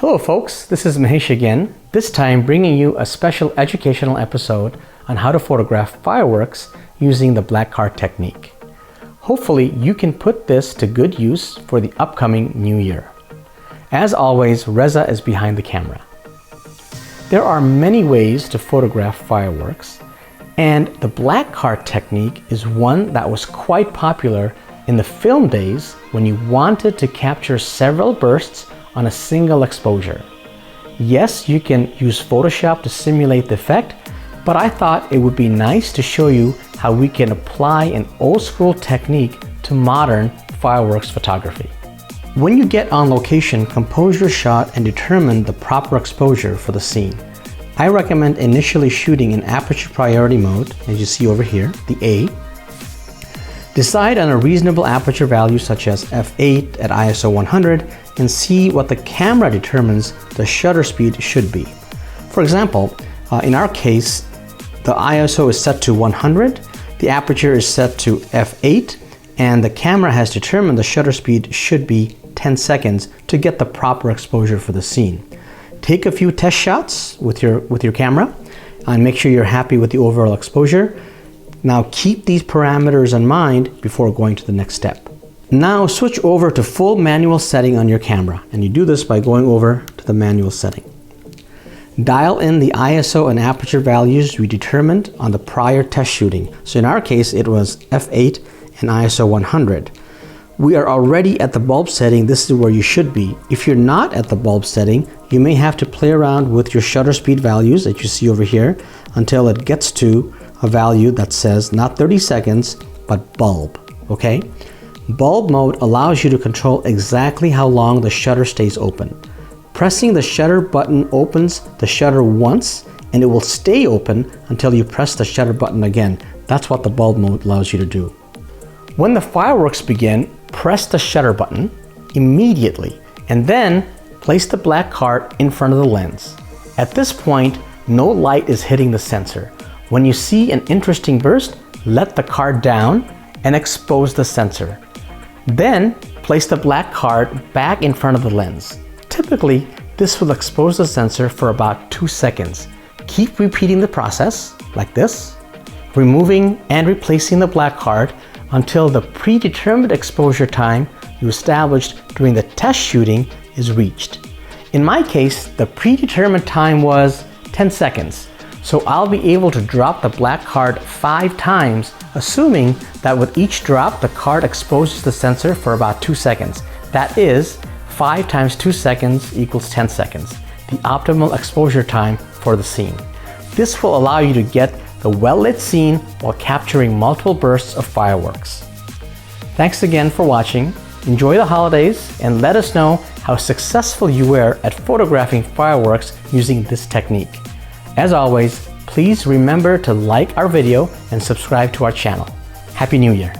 Hello folks, this is Mahesh again, this time bringing you a special educational episode on how to photograph fireworks using the black card technique. Hopefully you can put this to good use for the upcoming new year. As always, Reza is behind the camera. There are many ways to photograph fireworks, and the black card technique is one that was quite popular in the film days when you wanted to capture several bursts on a single exposure. Yes, you can use Photoshop to simulate the effect, but I thought it would be nice to show you how we can apply an old school technique to modern fireworks photography. When you get on location, compose your shot and determine the proper exposure for the scene. I recommend initially shooting in aperture priority mode, as you see over here, the A. Decide on a reasonable aperture value such as f8 at ISO 100 and see what the camera determines the shutter speed should be. For example, in our case, the ISO is set to 100, the aperture is set to f8, and the camera has determined the shutter speed should be 10 seconds to get the proper exposure for the scene. Take a few test shots with your camera and make sure you're happy with the overall exposure. Now keep these parameters in mind before going to the next step. Now switch over to full manual setting on your camera, and you do this by going over to the manual setting. Dial in the ISO and aperture values we determined on the prior test shooting. So in our case it was f8 and ISO 100. We are already at the bulb setting. This is where you should be. If you're not at the bulb setting, you may have to play around with your shutter speed values that you see over here until it gets to a value that says not 30 seconds, but bulb, okay? Bulb mode allows you to control exactly how long the shutter stays open. Pressing the shutter button opens the shutter once, and it will stay open until you press the shutter button again. That's what the bulb mode allows you to do. When the fireworks begin, press the shutter button immediately, and then place the black card in front of the lens. At this point, no light is hitting the sensor. When you see an interesting burst, let the card down and expose the sensor. Then place the black card back in front of the lens. Typically, this will expose the sensor for about 2 seconds. Keep repeating the process like this, removing and replacing the black card until the predetermined exposure time you established during the test shooting is reached. In my case, the predetermined time was 10 seconds. So I'll be able to drop the black card 5 times, assuming that with each drop, the card exposes the sensor for about 2 seconds. That is, 5 times 2 seconds equals 10 seconds, the optimal exposure time for the scene. This will allow you to get the well-lit scene while capturing multiple bursts of fireworks. Thanks again for watching. Enjoy the holidays and let us know how successful you were at photographing fireworks using this technique. As always, please remember to like our video and subscribe to our channel. Happy New Year!